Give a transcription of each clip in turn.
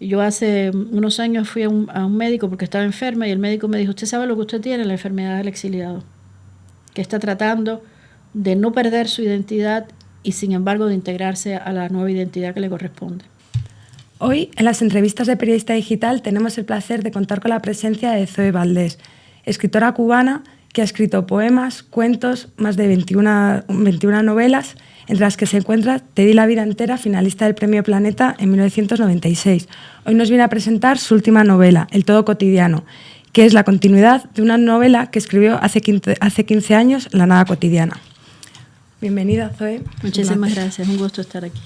Yo hace unos años fui a un médico porque estaba enferma y el médico me dijo, usted sabe lo que usted tiene, la enfermedad del exiliado, que está tratando de no perder su identidad y sin embargo de integrarse a la nueva identidad que le corresponde. Hoy, en las entrevistas de Periodista Digital, tenemos el placer de contar con la presencia de Zoe Valdés, escritora cubana que ha escrito poemas, cuentos, más de 21 novelas, entre las que se encuentra Te di la vida entera, finalista del Premio Planeta en 1996. Hoy nos viene a presentar su última novela, El todo cotidiano, que es la continuidad de una novela que escribió hace 15 años, La nada cotidiana. Bienvenida, Zoe. Muchísimas gracias, un gusto estar aquí.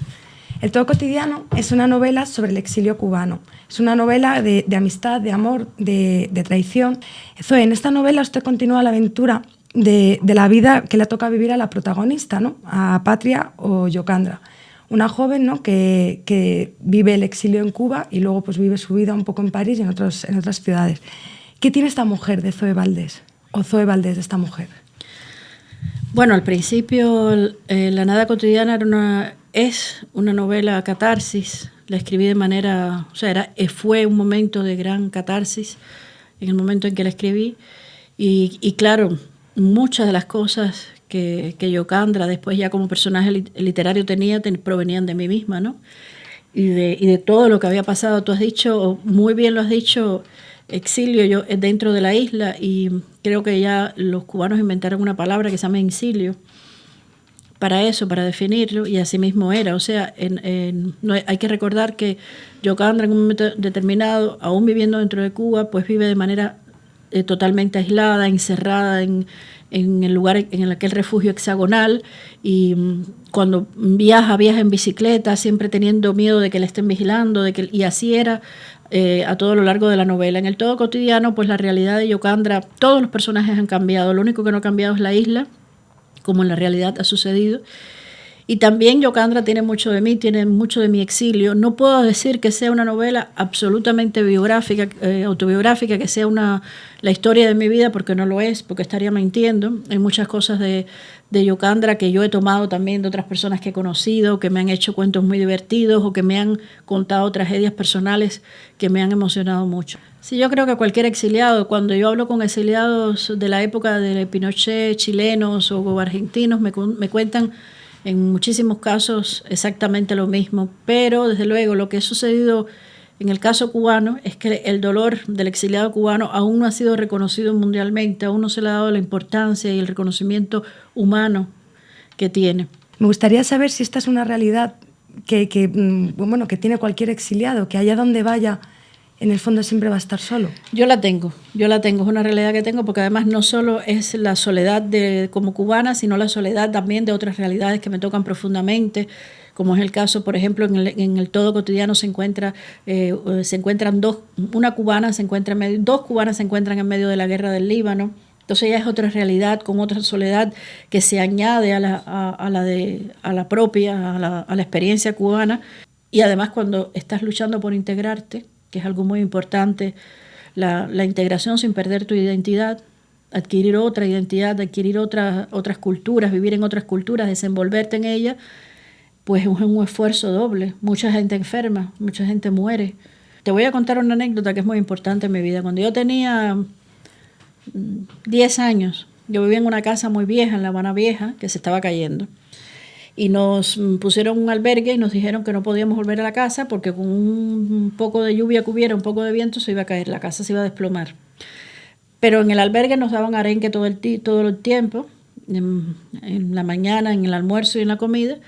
El todo cotidiano es una novela sobre el exilio cubano. Es una novela de amistad, de amor, de traición. Zoe, en esta novela usted continúa la aventura de la vida que le toca vivir a la protagonista, ¿no? A Patria o Yocandra, una joven, ¿no? que vive el exilio en Cuba y luego pues, vive su vida un poco en París y en otras ciudades. ¿Qué tiene esta mujer de Zoe Valdés? ¿O Zoe Valdés de esta mujer? Bueno, al principio La nada cotidiana es una novela catarsis. La escribí de manera, o sea, fue un momento de gran catarsis en el momento en que la escribí. Y claro, muchas de las cosas que Yocandra después ya como personaje literario provenían de mí misma, ¿no? Y de todo lo que había pasado. Tú has dicho, muy bien lo has dicho, exilio yo dentro de la isla, y creo que ya los cubanos inventaron una palabra que se llama exilio para eso, para definirlo, y así mismo era. O sea, no hay que recordar que Yocandra en un momento determinado, aún viviendo dentro de Cuba, pues vive de manera totalmente aislada, encerrada en el lugar, en aquel refugio hexagonal, y cuando viaja en bicicleta, siempre teniendo miedo de que le estén vigilando, y así era a todo lo largo de la novela. En el todo cotidiano, pues la realidad de Yocandra, todos los personajes han cambiado, lo único que no ha cambiado es la isla, como en la realidad ha sucedido. Y también Yocandra tiene mucho de mí, tiene mucho de mi exilio. No puedo decir que sea una novela absolutamente biográfica, autobiográfica, que sea la historia de mi vida, porque no lo es, porque estaría mintiendo. Hay muchas cosas de Yocandra que yo he tomado también de otras personas que he conocido, que me han hecho cuentos muy divertidos o que me han contado tragedias personales que me han emocionado mucho. Sí, yo creo que cualquier exiliado, cuando yo hablo con exiliados de la época de Pinochet, chilenos o argentinos, me cuentan en muchísimos casos exactamente lo mismo, pero desde luego lo que ha sucedido en el caso cubano es que el dolor del exiliado cubano aún no ha sido reconocido mundialmente, aún no se le ha dado la importancia y el reconocimiento humano que tiene. Me gustaría saber si esta es una realidad que tiene cualquier exiliado, que allá donde vaya, en el fondo siempre va a estar solo. Yo la tengo, es una realidad que tengo, porque además no solo es la soledad como cubana, sino la soledad también de otras realidades que me tocan profundamente, como es el caso, por ejemplo, en el todo cotidiano se encuentran dos cubanas se encuentran en medio de la guerra del Líbano. Entonces ya es otra realidad, con otra soledad que se añade a la propia, a la experiencia cubana. Y además cuando estás luchando por integrarte, que es algo muy importante, la integración sin perder tu identidad, adquirir otra identidad, adquirir otras culturas, vivir en otras culturas, desenvolverte en ellas, pues es un esfuerzo doble. Mucha gente enferma, mucha gente muere. Te voy a contar una anécdota que es muy importante en mi vida. Cuando yo tenía 10 años, yo vivía en una casa muy vieja, en La Habana Vieja, que se estaba cayendo. Y nos pusieron un albergue y nos dijeron que no podíamos volver a la casa porque con un poco de lluvia que hubiera, un poco de viento, se iba a caer, la casa se iba a desplomar. Pero en el albergue nos daban arenque todo el tiempo, en la mañana, en el almuerzo y en la comida,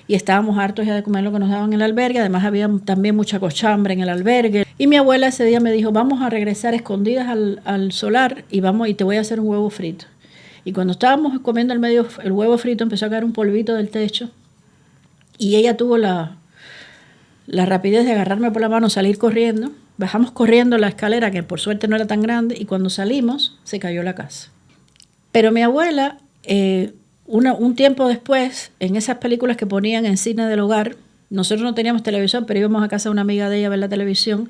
y estábamos hartos ya de comer lo que nos daban en el albergue. Además había también mucha cochambre en el albergue. Y mi abuela ese día me dijo, vamos a regresar escondidas al solar y te voy a hacer un huevo frito. Y cuando estábamos comiendo el huevo frito, empezó a caer un polvito del techo y ella tuvo la rapidez de agarrarme por la mano, salir corriendo. Bajamos corriendo la escalera, que por suerte no era tan grande, y cuando salimos se cayó la casa. Pero mi abuela, un tiempo después, en esas películas que ponían en cine del hogar, nosotros no teníamos televisión, pero íbamos a casa de una amiga de ella a ver la televisión,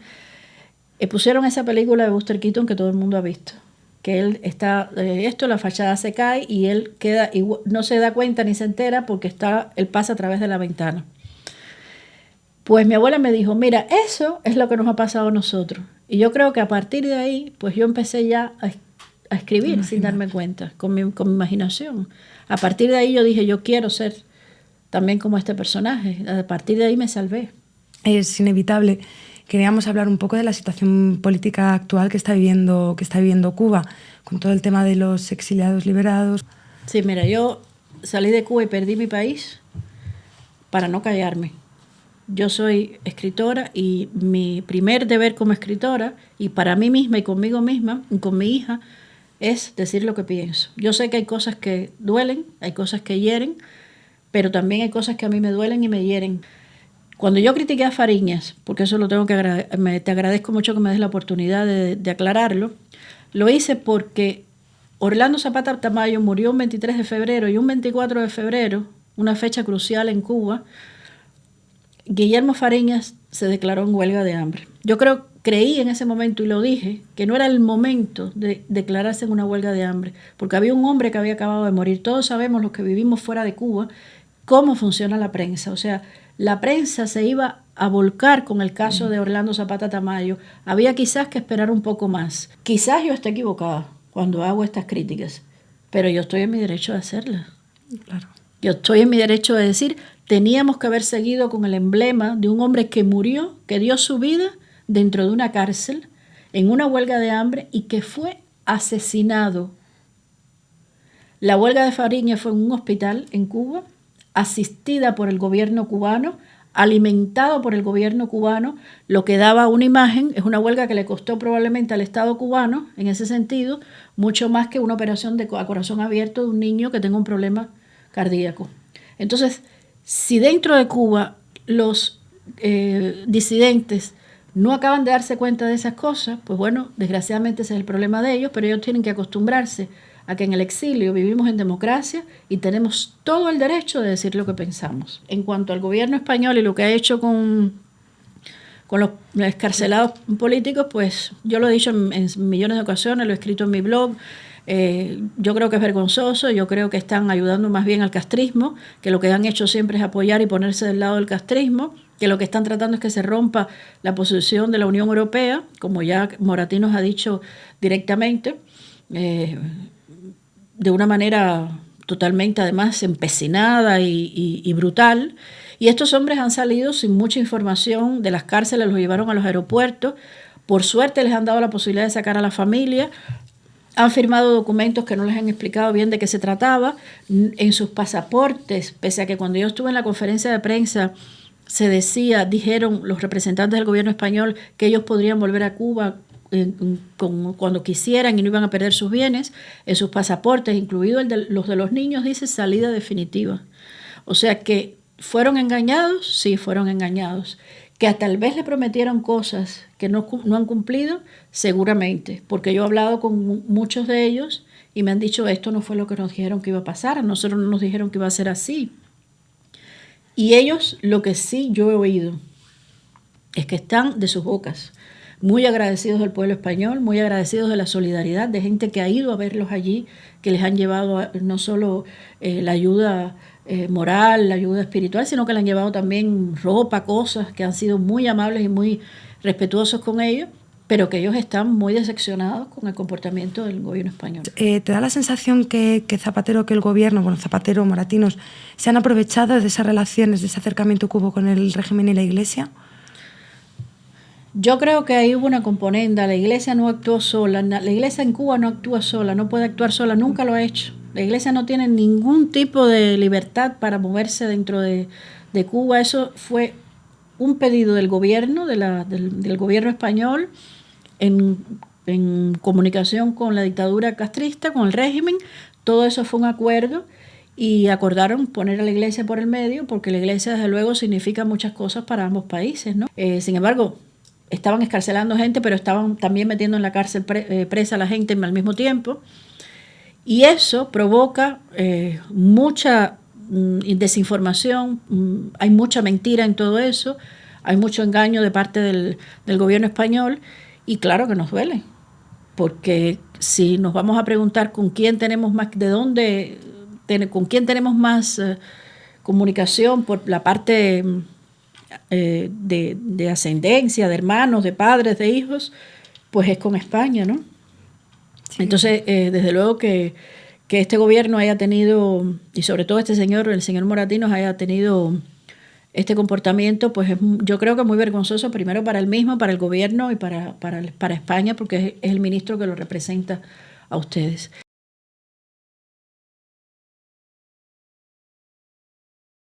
pusieron esa película de Buster Keaton que todo el mundo ha visto, que él está, la fachada se cae y él queda, no se da cuenta ni se entera porque él pasa a través de la ventana. Pues mi abuela me dijo, mira, eso es lo que nos ha pasado a nosotros. Y yo creo que a partir de ahí, pues yo empecé ya a escribir sin darme cuenta, con mi imaginación. A partir de ahí yo dije, yo quiero ser también como este personaje. A partir de ahí me salvé. Es inevitable. Queríamos hablar un poco de la situación política actual que está viviendo Cuba, con todo el tema de los exiliados liberados. Sí, mira, yo salí de Cuba y perdí mi país para no callarme. Yo soy escritora y mi primer deber como escritora, y para mí misma y conmigo misma y con mi hija, es decir lo que pienso. Yo sé que hay cosas que duelen, hay cosas que hieren, pero también hay cosas que a mí me duelen y me hieren. Cuando yo critiqué a Fariñas, porque eso lo tengo que te agradezco mucho que me des la oportunidad de aclararlo, lo hice porque Orlando Zapata Tamayo murió un 23 de febrero y un 24 de febrero, una fecha crucial en Cuba, Guillermo Fariñas se declaró en huelga de hambre. Yo creí en ese momento, y lo dije, que no era el momento de declararse en una huelga de hambre, porque había un hombre que había acabado de morir. Todos sabemos, los que vivimos fuera de Cuba, cómo funciona la prensa. O sea, la prensa se iba a volcar con el caso de Orlando Zapata Tamayo. Había quizás que esperar un poco más. Quizás yo esté equivocada cuando hago estas críticas, pero yo estoy en mi derecho de hacerlas. Claro. Yo estoy en mi derecho de decir, teníamos que haber seguido con el emblema de un hombre que murió, que dio su vida dentro de una cárcel, en una huelga de hambre, y que fue asesinado. La huelga de Fariñas fue en un hospital en Cuba, asistida por el gobierno cubano, alimentado por el gobierno cubano, lo que daba una imagen. Es una huelga que le costó probablemente al Estado cubano, en ese sentido, mucho más que una operación a corazón abierto de un niño que tenga un problema cardíaco. Entonces, si dentro de Cuba los disidentes no acaban de darse cuenta de esas cosas, pues bueno, desgraciadamente ese es el problema de ellos, pero ellos tienen que acostumbrarse a que en el exilio vivimos en democracia y tenemos todo el derecho de decir lo que pensamos. En cuanto al gobierno español y lo que ha hecho con los excarcelados políticos, pues yo lo he dicho en millones de ocasiones, lo he escrito en mi blog. Yo creo que es vergonzoso, yo creo que están ayudando más bien al castrismo, que lo que han hecho siempre es apoyar y ponerse del lado del castrismo, que lo que están tratando es que se rompa la posición de la Unión Europea, como ya Moratinos ha dicho directamente, de una manera totalmente además empecinada y brutal. Y estos hombres han salido sin mucha información de las cárceles, los llevaron a los aeropuertos, por suerte les han dado la posibilidad de sacar a la familia. Han firmado documentos que no les han explicado bien de qué se trataba. En sus pasaportes, pese a que cuando yo estuve en la conferencia de prensa dijeron los representantes del gobierno español que ellos podrían volver a Cuba cuando quisieran y no iban a perder sus bienes. En sus pasaportes, incluidos los de los niños, dice salida definitiva. O sea que fueron engañados, sí, fueron engañados. Que tal vez le prometieron cosas que no han cumplido, seguramente, porque yo he hablado con muchos de ellos y me han dicho, esto no fue lo que nos dijeron que iba a pasar, a nosotros no nos dijeron que iba a ser así. Y ellos, lo que sí yo he oído, es que están de sus bocas, muy agradecidos del pueblo español, muy agradecidos de la solidaridad de gente que ha ido a verlos allí, que les han llevado no solo la ayuda moral, la ayuda espiritual, sino que le han llevado también ropa, cosas, que han sido muy amables y muy respetuosos con ellos, pero que ellos están muy decepcionados con el comportamiento del gobierno español. ¿Te da la sensación que Zapatero, que el gobierno, bueno, Zapatero, Moratinos, se han aprovechado de esas relaciones, de ese acercamiento que hubo con el régimen y la Iglesia? Yo creo que ahí hubo una componenda. La Iglesia no actuó sola. La Iglesia en Cuba no actúa sola, no puede actuar sola, nunca lo ha hecho. La Iglesia no tiene ningún tipo de libertad para moverse dentro de Cuba. Eso fue un pedido del gobierno, del gobierno español, en comunicación con la dictadura castrista, con el régimen. Todo eso fue un acuerdo y acordaron poner a la Iglesia por el medio, porque la Iglesia desde luego significa muchas cosas para ambos países, ¿no? Sin embargo, estaban excarcelando gente, pero estaban también metiendo en la cárcel presa a la gente al mismo tiempo. Y eso provoca mucha desinformación, hay mucha mentira en todo eso, hay mucho engaño de parte del gobierno español, y claro que nos duele, porque si nos vamos a preguntar con quién tenemos más, con quién tenemos más comunicación por la parte de ascendencia, de hermanos, de padres, de hijos, pues es con España, ¿no? Sí. Entonces, desde luego que este gobierno haya tenido, y sobre todo este señor, el señor Moratinos, haya tenido este comportamiento, pues yo creo que es muy vergonzoso, primero para él mismo, para el gobierno y para España, porque es el ministro que lo representa a ustedes.